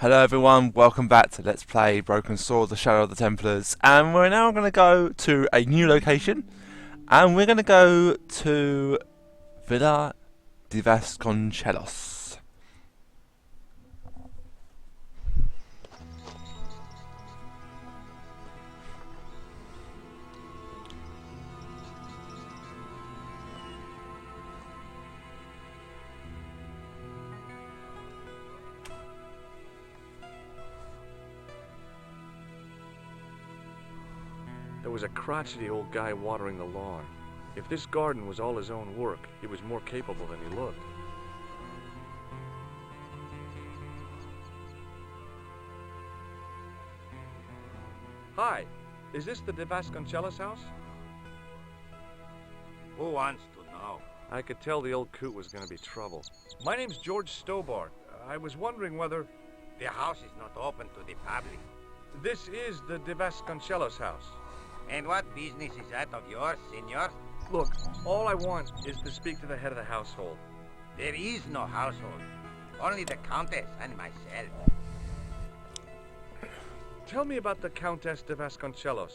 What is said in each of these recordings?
Hello everyone, welcome back to Let's Play Broken Sword, the Shadow of the Templars. And we're now going to go to a new location. And we're going to go to Villa de Vasconcelos. There was a crotchety old guy watering the lawn. If this garden was all his own work, he was more capable than he looked. Hi, is this the de Vasconcelos house? Who wants to know? I could tell the old coot was going to be trouble. My name's George Stobart. I was wondering whether... The house is not open to the public. This is the de Vasconcelos house. And what business is that of yours, senor? Look, all I want is to speak to the head of the household. There is no household. Only the Countess and myself. Tell me about the Countess de Vasconcelos.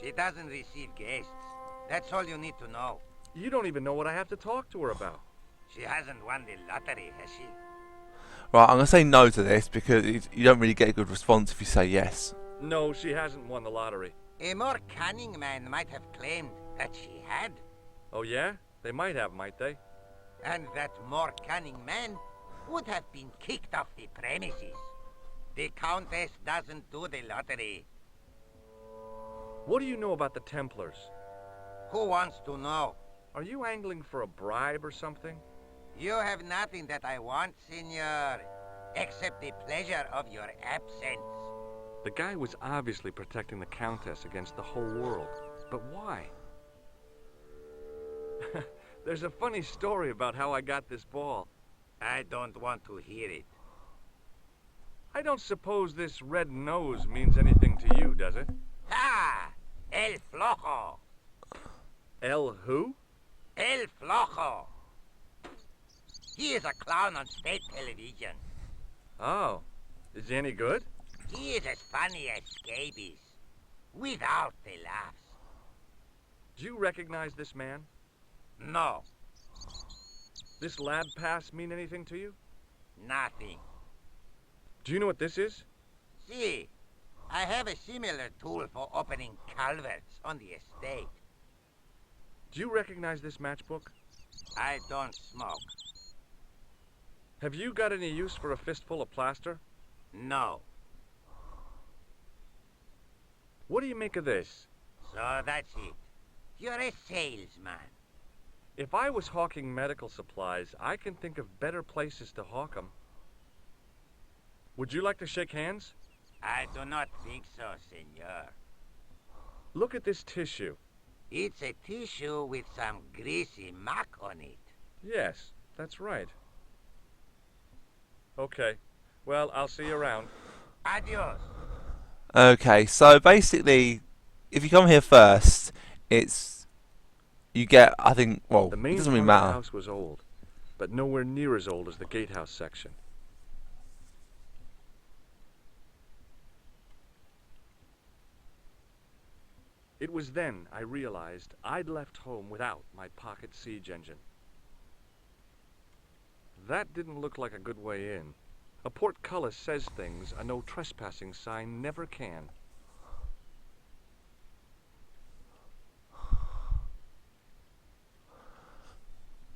She doesn't receive guests. That's all you need to know. You don't even know what I have to talk to her about. She hasn't won the lottery, has she? Right, I'm going to say no to this because you don't really get a good response if you say yes. No, she hasn't won the lottery. A more cunning man might have claimed that she had. Oh yeah? They might have, might they? And that more cunning man would have been kicked off the premises. The Countess doesn't do the lottery. What do you know about the Templars? Who wants to know? Are you angling for a bribe or something? You have nothing that I want, senor, except the pleasure of your absence. The guy was obviously protecting the Countess against the whole world. But why? There's a funny story about how I got this ball. I don't want to hear it. I don't suppose this red nose means anything to you, does it? Ha! El Flojo! El who? El Flojo! He is a clown on state television. Oh. Is he any good? He is as funny as scabies, without the laughs. Do you recognize this man? No, This lab pass mean anything to you? nothing. Do you know what this is? See, I have a similar tool for opening culverts on the estate. Do you recognize this matchbook? I don't smoke. Have you got any use for a fistful of plaster? No. What do you make of this? So that's it. You're a salesman. If I was hawking medical supplies, I can think of better places to hawk them. Would you like to shake hands? I do not think so, senor. Look at this tissue. It's a tissue with some greasy muck on it. Yes, that's right. Okay. Well, I'll see you around. Adios. Okay, so basically, if you come here first, you get, I think, well, The it main doesn't part really of the matter. house was old, but nowhere near as old as the gatehouse section. It was then I realized I'd left home without my pocket siege engine. That didn't look like a good way in. A portcullis says things a no trespassing sign never can.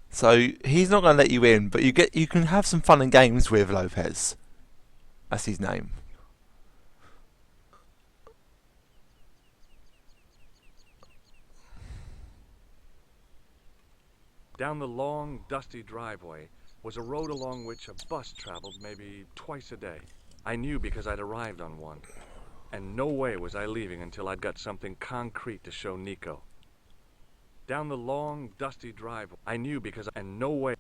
So he's not going to let you in, but you can have some fun and games with Lopez. That's his name. Down the long, dusty driveway was a road along which a bus traveled maybe twice a day. I knew because I'd arrived on one. And no way was I leaving until I'd got something concrete to show Nico. Down the long, dusty driveway, I knew because, and no way.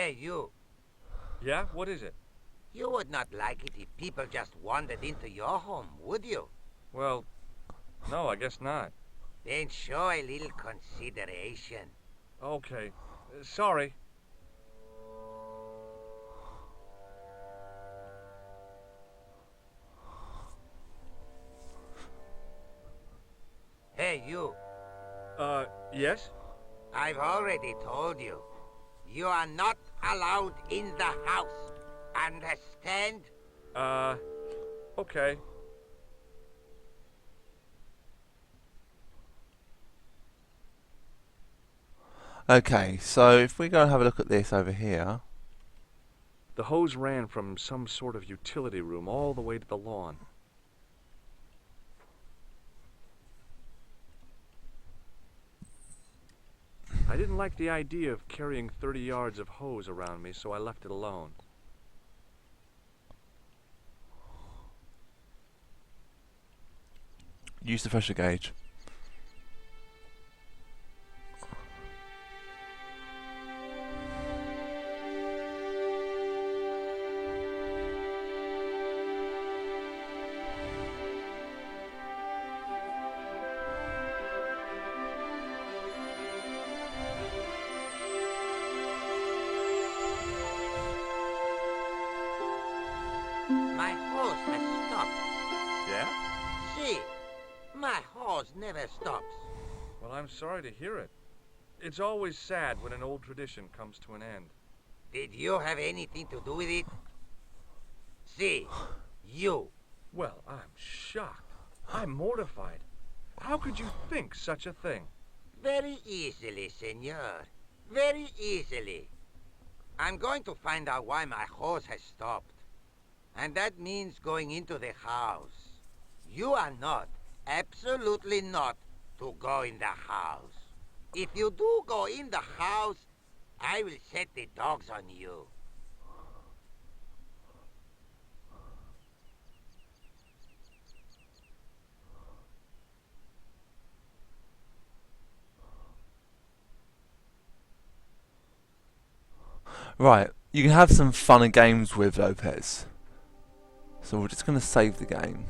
Hey, you. Yeah, what is it? You would not like it if people just wandered into your home, would you? Well, no, I guess not. Then show a little consideration. Okay. Sorry. Hey, you. Yes? I've already told you. You are not allowed in the house. Understand? Okay. Okay, so if we go and have a look at this over here. The hose ran from some sort of utility room all the way to the lawn. I didn't like the idea of carrying 30 yards of hose around me, so I left it alone. Use the pressure gauge. My hose has stopped. Yeah? See, my hose never stops. Well, I'm sorry to hear it. It's always sad when an old tradition comes to an end. Did you have anything to do with it? See, you. Well, I'm shocked. I'm mortified. How could you think such a thing? Very easily, senor. Very easily. I'm going to find out why my hose has stopped. And that means going into the house. You are not, absolutely not, to go in the house. If you do go in the house, I will set the dogs on you. Right, you can have some fun and games with Lopez. So we're just going to save the game.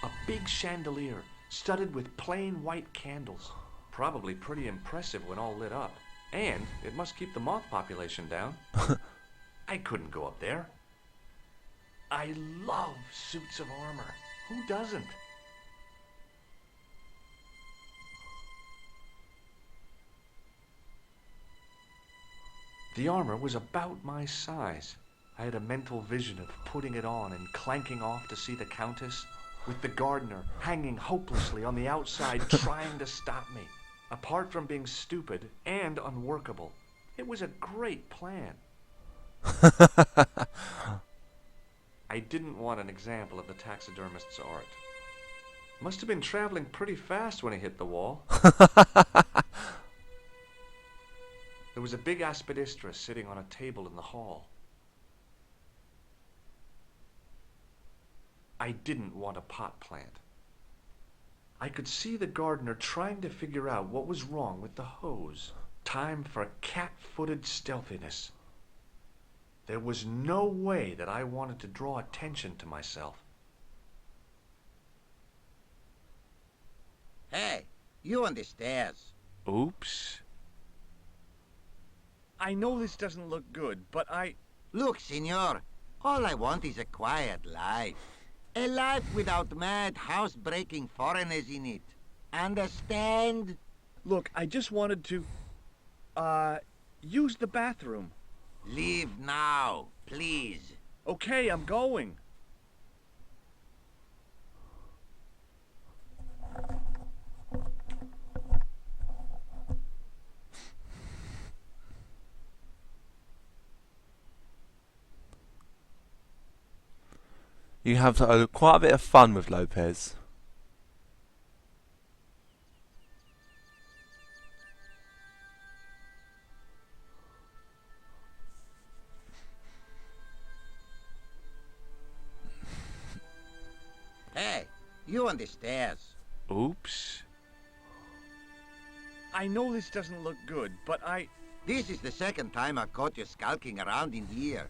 A big chandelier, studded with plain white candles. Probably pretty impressive when all lit up. And it must keep the moth population down. I couldn't go up there. I love suits of armor. Who doesn't? The armor was about my size. I had a mental vision of putting it on and clanking off to see the Countess, with the gardener hanging hopelessly on the outside trying to stop me. Apart from being stupid and unworkable, it was a great plan. I didn't want an example of the taxidermist's art. Must have been traveling pretty fast when he hit the wall. There was a big aspidistra sitting on a table in the hall. I didn't want a pot plant. I could see the gardener trying to figure out what was wrong with the hose. Time for cat-footed stealthiness. There was no way that I wanted to draw attention to myself. Hey, you on the stairs. Oops. I know this doesn't look good, but Look, senor, all I want is a quiet life. A life without mad, house-breaking foreigners in it. Understand? Look, I just wanted to, use the bathroom. Leave now, please. Okay, I'm going. You have quite a bit of fun with Lopez. You on the stairs. Oops. I know this doesn't look good, but This is the second time I've caught you skulking around in here.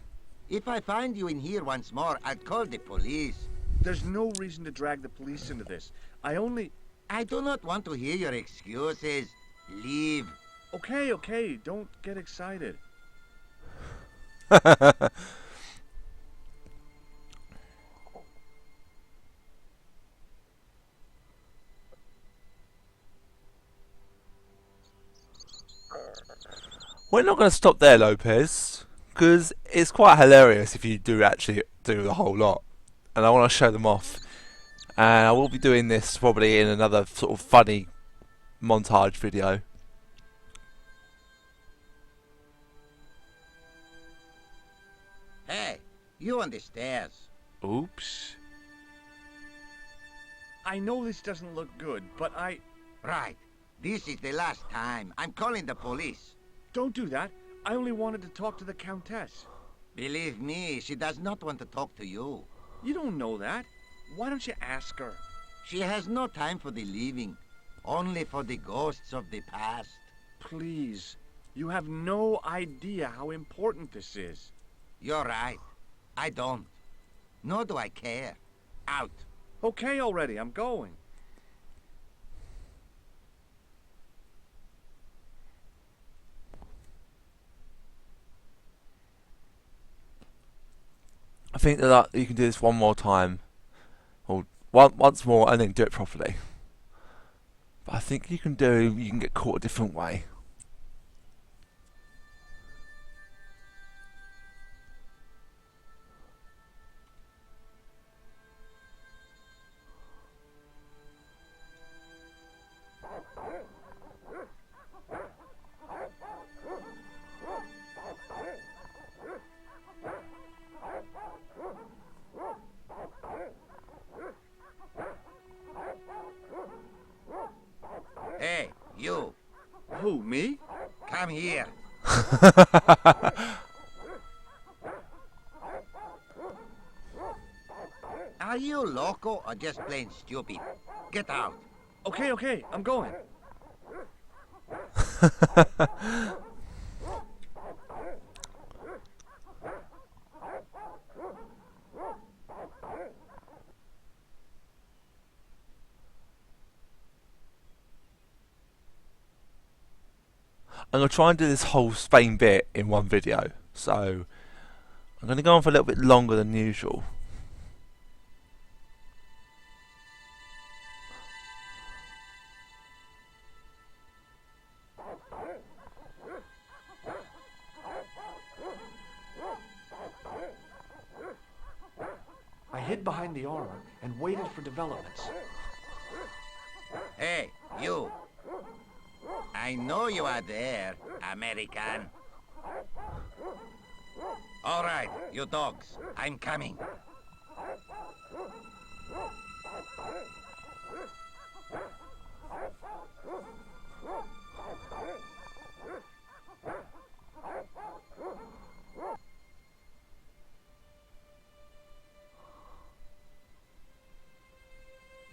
If I find you in here once more, I'll call the police. There's no reason to drag the police into this. I do not want to hear your excuses. Leave. Okay, don't get excited. We're not going to stop there, Lopez, because it's quite hilarious if you do actually do the whole lot. And I want to show them off. And I will be doing this probably in another sort of funny montage video. Hey, you on the stairs. Oops. I know this doesn't look good, but Right. This is the last time. I'm calling the police. Don't do that. I only wanted to talk to the Countess. Believe me, she does not want to talk to you. You don't know that. Why don't you ask her? She has no time for the living, only for the ghosts of the past. Please. You have no idea how important this is. You're right. I don't. Nor do I care. Out. Okay already, I'm going. I think that you can do this one more time, or once more, and then do it properly. But I think you can get caught a different way. Hey, you. Who, me? Come here. Are you loco or just plain stupid? Get out. Okay, I'm going. I'm going to try and do this whole Spain bit in one video, so I'm going to go on for a little bit longer than usual. I hid behind the armor and waited for developments. Hey, you. I know you are there, American. All right, you dogs. I'm coming.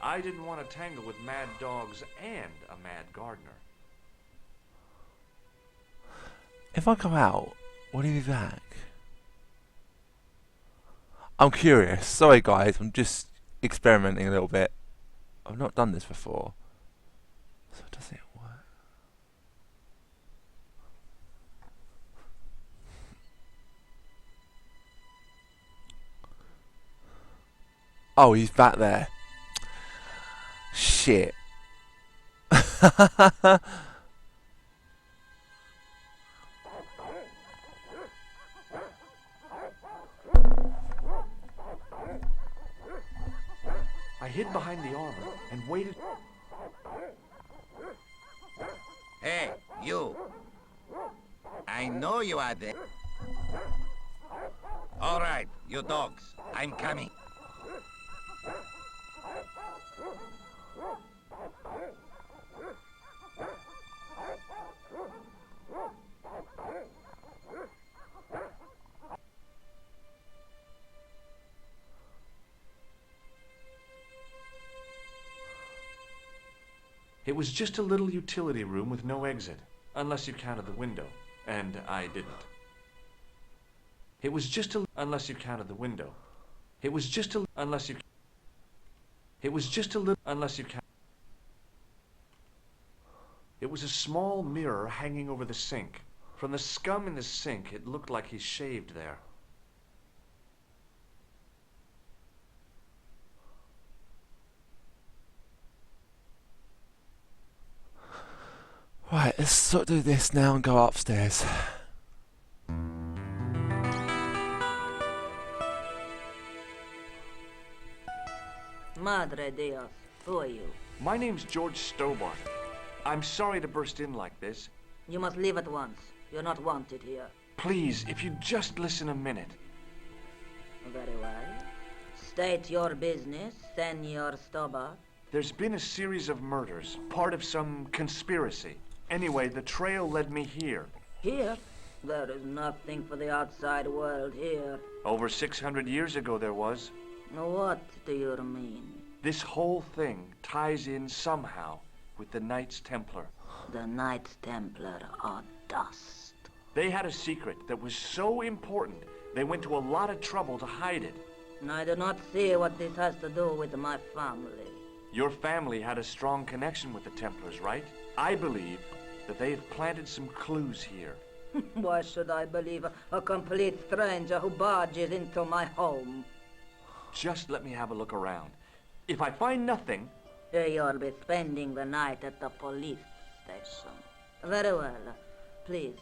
I didn't want to tangle with mad dogs and a mad gardener. If I go out, will he be back? I'm curious. Sorry guys, I'm just experimenting a little bit. I've not done this before. So does it work? Oh, he's back there. Shit. I hid behind the armor and waited. Hey, you. I know you are there. All right, you dogs. I'm coming. It was just a little utility room with no exit, unless you counted the window, and I didn't. It was just a, unless you counted the window. It was just a, unless you, it was just a little, unless you count. It was a small mirror hanging over the sink. From the scum in the sink, it looked like he shaved there. Right, let's sort of do this now and go upstairs. Madre Dios, who are you? My name's George Stobart. I'm sorry to burst in like this. You must leave at once. You're not wanted here. Please, if you'd just listen a minute. Very well. State your business, Senor Stobart. There's been a series of murders, part of some conspiracy. Anyway, the trail led me here. Here? There is nothing for the outside world here. Over 600 years ago there was. What do you mean? This whole thing ties in somehow with the Knights Templar. The Knights Templar are dust. They had a secret that was so important, they went to a lot of trouble to hide it. I do not see what this has to do with my family. Your family had a strong connection with the Templars, right? I believe that they have planted some clues here. Why should I believe a complete stranger who barges into my home? Just let me have a look around. If I find nothing... You'll be spending the night at the police station. Very well. Please,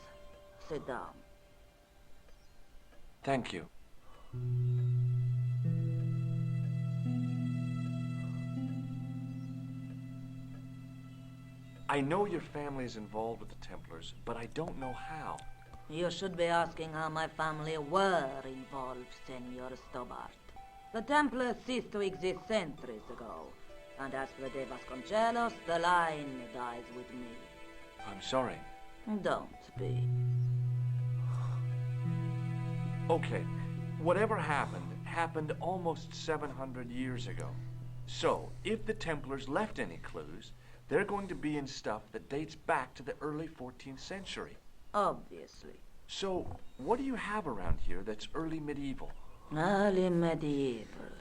sit down. Thank you. I know your family is involved with the Templars, but I don't know how. You should be asking how my family were involved, Senor Stobart. The Templars ceased to exist centuries ago. And as for the Vasconcelos, the line dies with me. I'm sorry. Don't be. Okay, whatever happened almost 700 years ago. So, if the Templars left any clues, they're going to be in stuff that dates back to the early 14th century. Obviously. So, what do you have around here that's early medieval? Early medieval.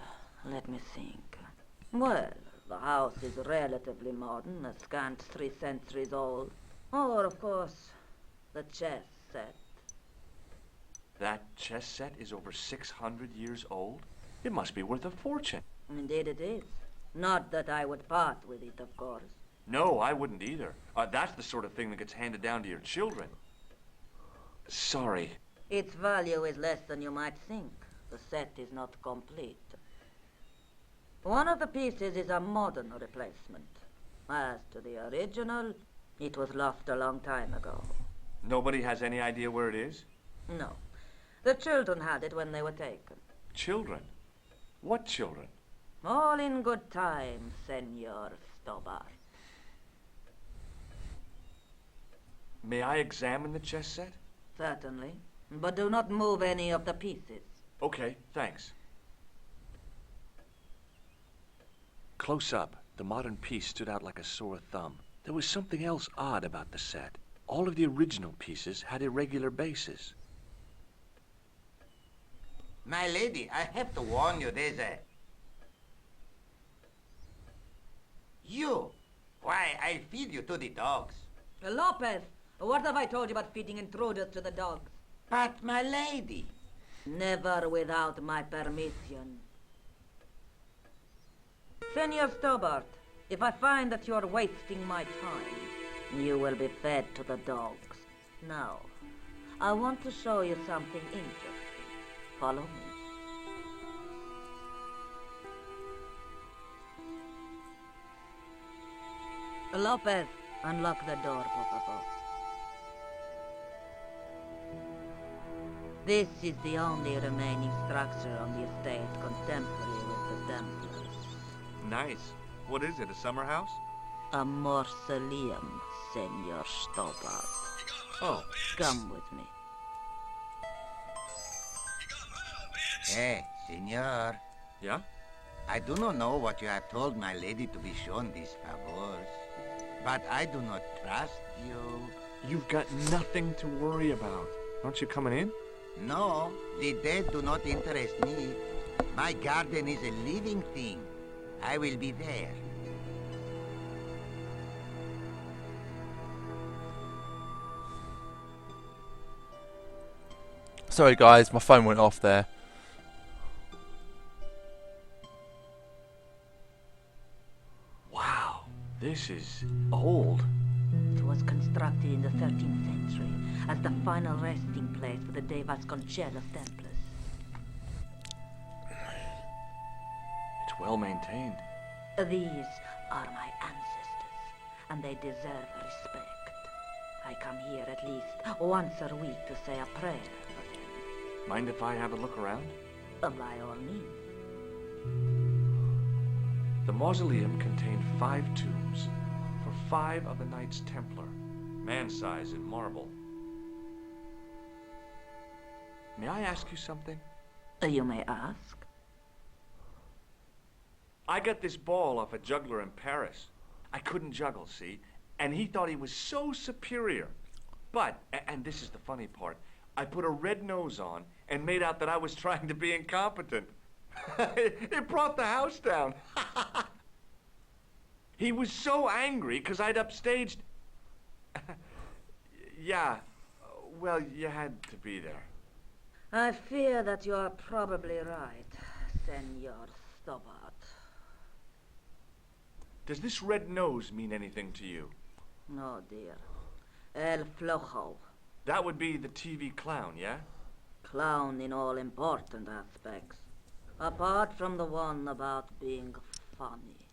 Let me think. Well, the house is relatively modern, a scant 3 centuries old. Or, of course, the chess set. That chess set is over 600 years old? It must be worth a fortune. Indeed it is. Not that I would part with it, of course. No, I wouldn't either. That's the sort of thing that gets handed down to your children. Sorry. Its value is less than you might think. The set is not complete. One of the pieces is a modern replacement. As to the original, it was lost a long time ago. Nobody has any idea where it is? No. The children had it when they were taken. Children? What children? All in good time, Senor Stobart. May I examine the chess set? Certainly. But do not move any of the pieces. Okay, thanks. Close up, the modern piece stood out like a sore thumb. There was something else odd about the set. All of the original pieces had irregular bases. My lady, I have to warn you, there's a... You! Why, I'll feed you to the dogs. Lopez, what have I told you about feeding intruders to the dogs? But, my lady... Never without my permission. Senor Stobart, if I find that you're wasting my time, you will be fed to the dogs. Now, I want to show you something interesting. Follow me. Lopez, unlock the door, por favor. This is the only remaining structure on the estate contemporary with the Templars. Nice. What is it, a summer house? A mausoleum, Senor Stobart. Oh. Come with me. Hey, senor. Yeah? I do not know what you have told my lady to be shown these favors. but I do not trust you. You've got nothing to worry about. Aren't you coming in? No, the dead do not interest me. My garden is a living thing. I will be there. Sorry guys, my phone went off there. Wow, this is old. It was constructed in the 13th century as the final resting place for the De Vasconcelos Templars. It's well maintained. These are my ancestors, and they deserve respect. I come here at least once a week to say a prayer for them. Mind if I have a look around? By all means. The mausoleum contained 5 tombs for 5 of the Knights Templar, man-size in marble. May I ask you something? You may ask. I got this ball off a juggler in Paris. I couldn't juggle, see? And he thought he was so superior. But, and this is the funny part, I put a red nose on and made out that I was trying to be incompetent. It brought the house down. He was so angry because I'd upstaged. Yeah, well, you had to be there. I fear that you are probably right, Senor Stobart. Does this red nose mean anything to you? No, dear. El Flojo. That would be the TV clown, yeah? Clown in all important aspects. Apart from the one about being funny.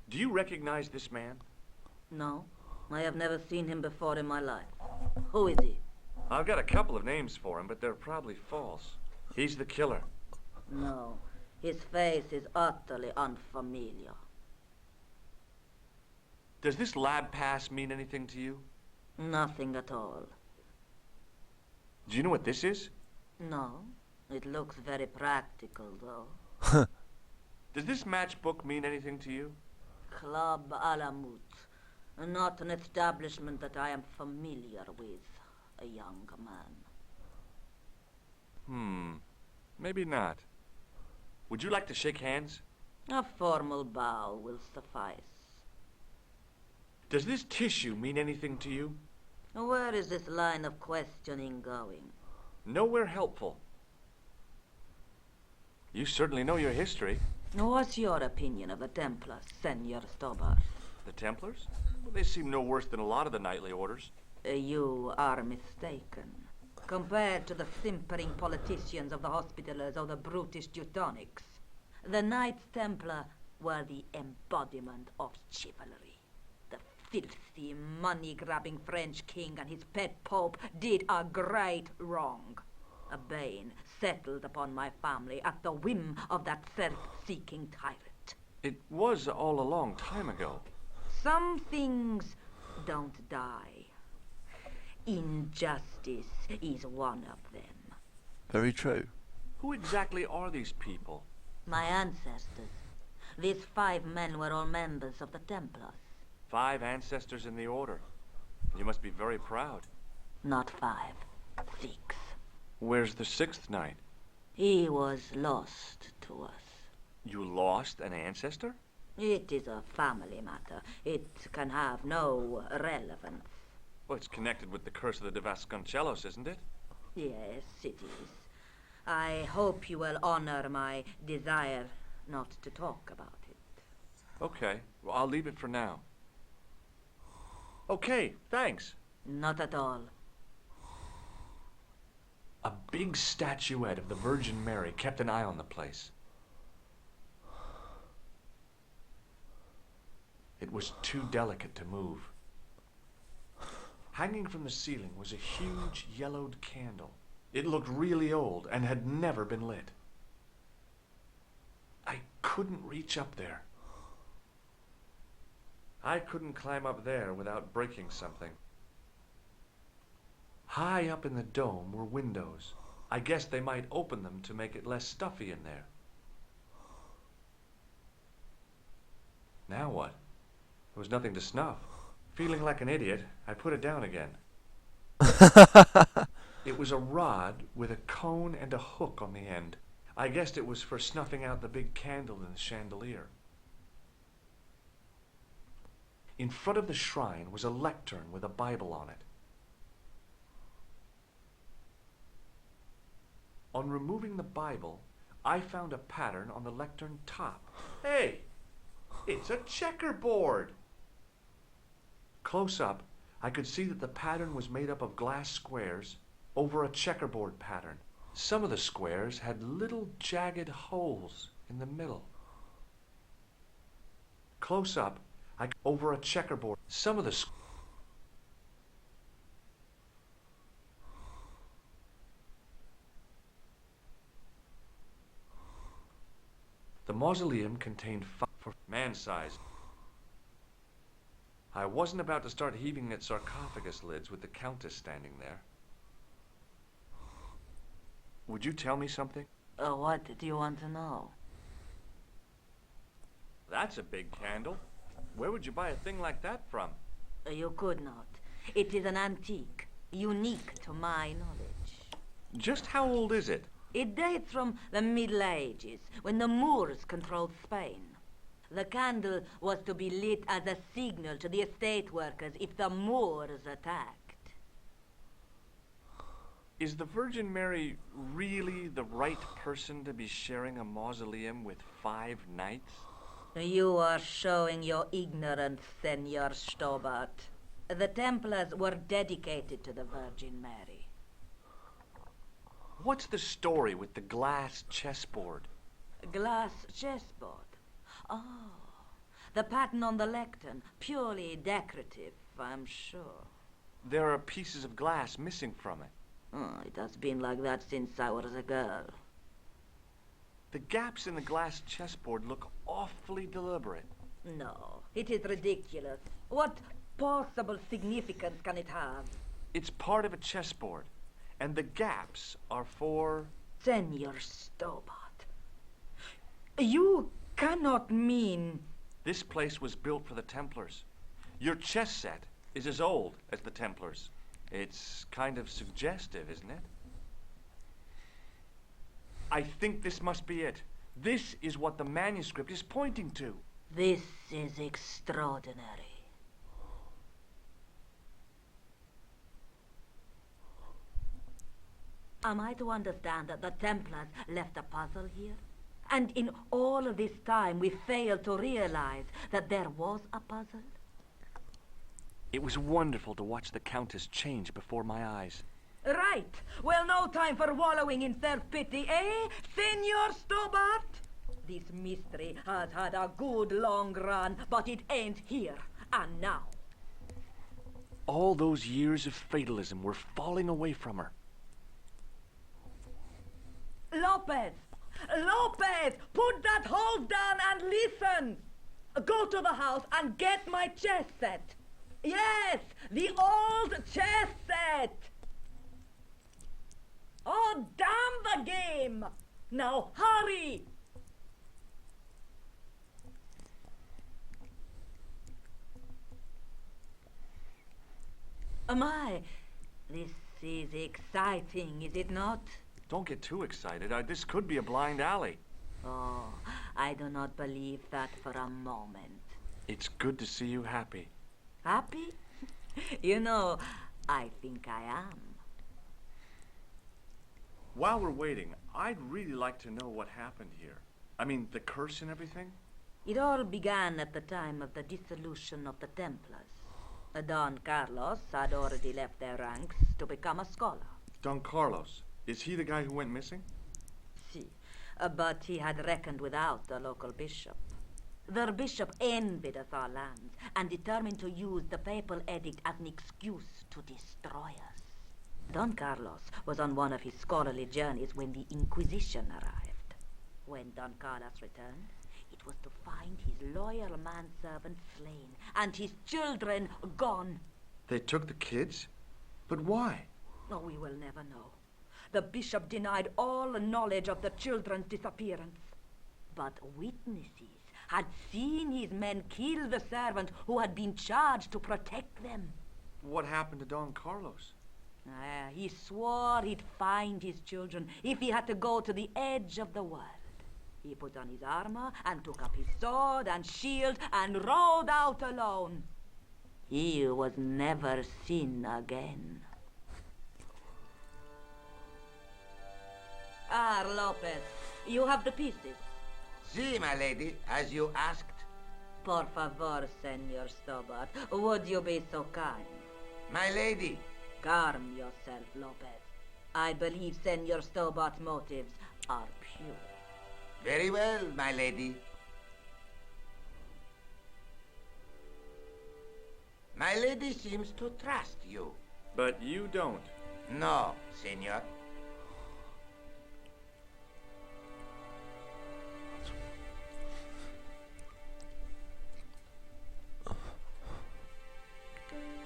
Do you recognize this man? No, I have never seen him before in my life. Who is he? I've got a couple of names for him, but they're probably false. He's the killer. No, his face is utterly unfamiliar. Does this lab pass mean anything to you? Nothing at all. Do you know what this is? No, it looks very practical, though. Does this matchbook mean anything to you? Club Alamut. Not an establishment that I am familiar with, a young man. Maybe not. Would you like to shake hands? A formal bow will suffice. Does this tissue mean anything to you? Where is this line of questioning going? Nowhere helpful. You certainly know your history. What's your opinion of the Templars, Senor Stobart? The Templars? Well, they seem no worse than a lot of the knightly orders. You are mistaken. Compared to the simpering politicians of the Hospitallers or the brutish Teutonics, the Knights Templar were the embodiment of chivalry. The filthy, money-grabbing French king and his pet pope did a great wrong. A bane settled upon my family at the whim of that self-seeking tyrant. It was all a long time ago. Some things don't die. Injustice is one of them. Very true. Who exactly are these people? My ancestors. These 5 men were all members of the Templars. 5 ancestors in the order. You must be very proud. Not 5, 6. Where's the 6th knight? He was lost to us. You lost an ancestor? It is a family matter. It can have no relevance. Well, it's connected with the curse of the De Vasconcelos, isn't it? Yes, it is. I hope you will honor my desire not to talk about it. Okay, well, I'll leave it for now. Okay, thanks. Not at all. A big statuette of the Virgin Mary kept an eye on the place. It was too delicate to move. Hanging from the ceiling was a huge yellowed candle. It looked really old and had never been lit. I couldn't reach up there. I couldn't climb up there without breaking something. High up in the dome were windows. I guess they might open them to make it less stuffy in there. Now what? There was nothing to snuff. Feeling like an idiot, I put it down again. It was a rod with a cone and a hook on the end. I guessed it was for snuffing out the big candle in the chandelier. In front of the shrine was a lectern with a Bible on it. On removing the Bible, I found a pattern on the lectern top. Hey, it's a checkerboard! Close up, I could see that the pattern was made up of glass squares over a checkerboard pattern. Some of the squares had little jagged holes in the middle. Close up, over a checkerboard. Some of the mausoleum contained 5 for man size. I wasn't about to start heaving at sarcophagus lids with the Countess standing there. Would you tell me something? What do you want to know? That's a big candle. Where would you buy a thing like that from? You could not. It is an antique, unique to my knowledge. Just how old is it? It dates from the Middle Ages, when the Moors controlled Spain. The candle was to be lit as a signal to the estate workers if the Moors attacked. Is the Virgin Mary really the right person to be sharing a mausoleum with 5 knights? You are showing your ignorance, Senor Stobart. The Templars were dedicated to the Virgin Mary. What's the story with the glass chessboard? Glass chessboard. Oh, the pattern on the lectern, purely decorative, I'm sure. There are pieces of glass missing from it. Oh, it has been like that since I was a girl. The gaps in the glass chessboard look awfully deliberate. No, it is ridiculous. What possible significance can it have? It's part of a chessboard, and the gaps are for... Senor Stobart, you cannot mean... This place was built for the Templars. Your chess set is as old as the Templars. It's kind of suggestive, isn't it? I think this must be it. This is what the manuscript is pointing to. This is extraordinary. Am I to understand that the Templars left a puzzle here? And in all of this time we failed to realize that there was a puzzle? It was wonderful to watch the Countess change before my eyes. Right. Well, no time for wallowing in self-pity, eh, Senor Stobart? This mystery has had a good long run, but it ain't here and now. All those years of fatalism were falling away from her. Lopez! Lopez! Put that hose down and listen! Go to the house and get my chess set. Yes, the old chess set! Oh, damn the game! Now, hurry! My, this is exciting, is it not? Don't get too excited. This could be a blind alley. Oh, I do not believe that for a moment. It's good to see you happy. Happy? You know, I think I am. While we're waiting, I'd really like to know what happened here. I mean, the curse and everything? It all began at the time of the dissolution of the Templars. Don Carlos had already left their ranks to become a scholar. Don Carlos. Is he the guy who went missing? Si, but he had reckoned without the local bishop. Their bishop envied us our lands and determined to use the papal edict as an excuse to destroy us. Don Carlos was on one of his scholarly journeys when the Inquisition arrived. When Don Carlos returned, it was to find his loyal manservant slain and his children gone. They took the kids? But why? Oh, we will never know. The bishop denied all knowledge of the children's disappearance. But witnesses had seen his men kill the servant who had been charged to protect them. What happened to Don Carlos? He swore he'd find his children if he had to go to the edge of the world. He put on his armor and took up his sword and shield and rode out alone. He was never seen again. Ah, Lopez, you have the pieces. Si, my lady, as you asked. Por favor, Senor Stobart, would you be so kind? My lady. Calm yourself, Lopez. I believe Senor Stobart's motives are pure. Very well, my lady. My lady seems to trust you. But you don't. No, senor.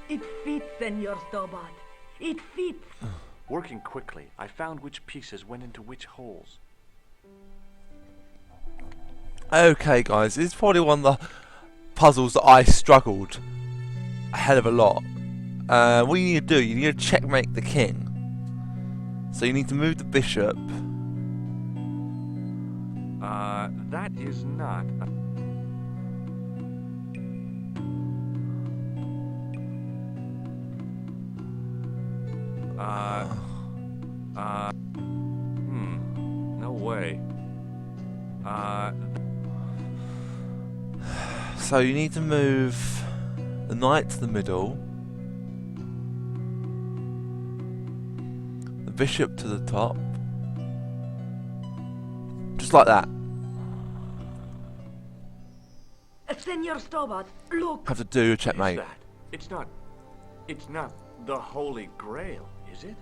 It fits, Senor Stobart. It fits. Working quickly, I found which pieces went into which holes. Okay, guys, this is probably one of the puzzles that I struggled a hell of a lot. What you need to do, you need to checkmate the king. So you need to move the bishop. That is not a... No way. So you need to move the knight to the middle, the bishop to the top, just like that. Senor Stobart, look. Have to do a What is checkmate. that? It's not the Holy Grail, is it?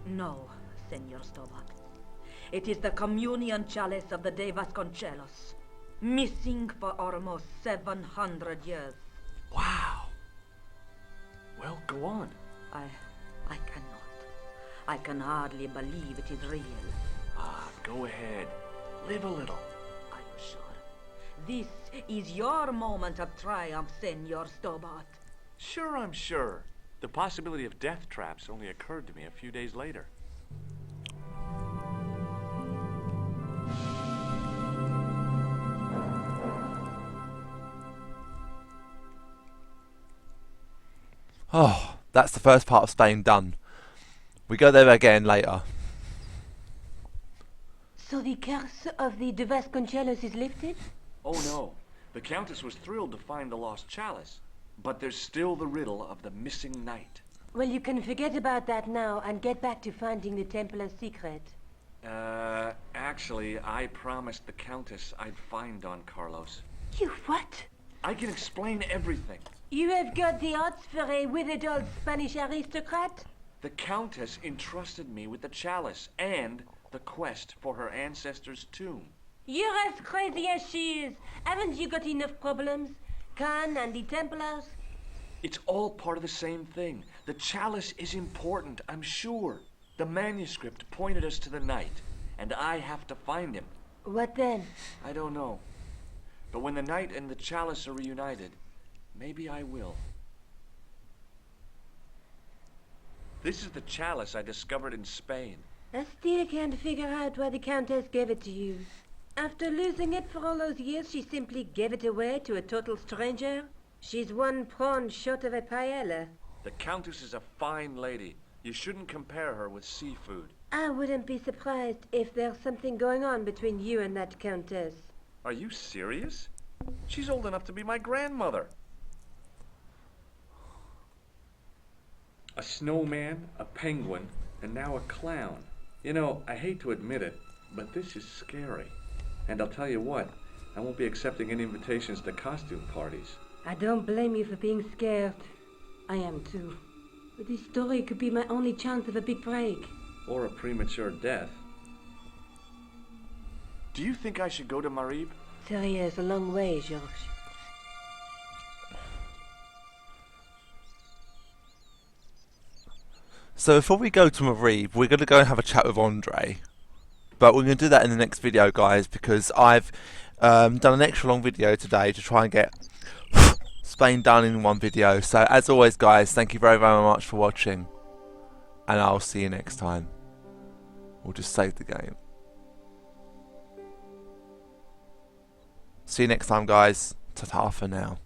No, Senor Stobart. It is the communion chalice of the De Vasconcelos, missing for almost 700 years. Wow. Well, go on. I cannot. I can hardly believe it is real. Go ahead. Live a little. Are you sure? This is your moment of triumph, Senor Stobart. Sure, I'm sure. The possibility of death traps only occurred to me a few days later. Oh, that's the first part of Spain done. We go there again later. So the curse of the De Vasconcelos is lifted? Oh no. The Countess was thrilled to find the lost chalice. But there's still the riddle of the missing knight. Well, you can forget about that now and get back to finding the Templars' secret. Actually, I promised the Countess I'd find Don Carlos. You what? I can explain everything. You have got the odds for a withered old Spanish aristocrat? The Countess entrusted me with the chalice and the quest for her ancestor's tomb. You're as crazy as she is. Haven't you got enough problems? Khan and the Templars? It's all part of the same thing. The chalice is important, I'm sure. The manuscript pointed us to the knight, and I have to find him. What then? I don't know. But when the knight and the chalice are reunited, maybe I will. This is the chalice I discovered in Spain. I still can't figure out why the Countess gave it to you. After losing it for all those years, she simply gave it away to a total stranger? She's one prawn short of a paella. The Countess is a fine lady. You shouldn't compare her with seafood. I wouldn't be surprised if there's something going on between you and that Countess. Are you serious? She's old enough to be my grandmother. A snowman, a penguin, and now a clown. You know, I hate to admit it, but this is scary. And I'll tell you what, I won't be accepting any invitations to costume parties. I don't blame you for being scared. I am too. But this story could be my only chance of a big break. Or a premature death. Do you think I should go to Marib? Syria is a long way, Georges. So before we go to Marib, we're going to go and have a chat with Andre. But we're going to do that in the next video, guys, because I've done an extra long video today to try and get Spain done in one video. So as always guys, thank you very very much for watching, and I'll see you next time. We'll just save the game. See you next time guys. Ta-ta for now.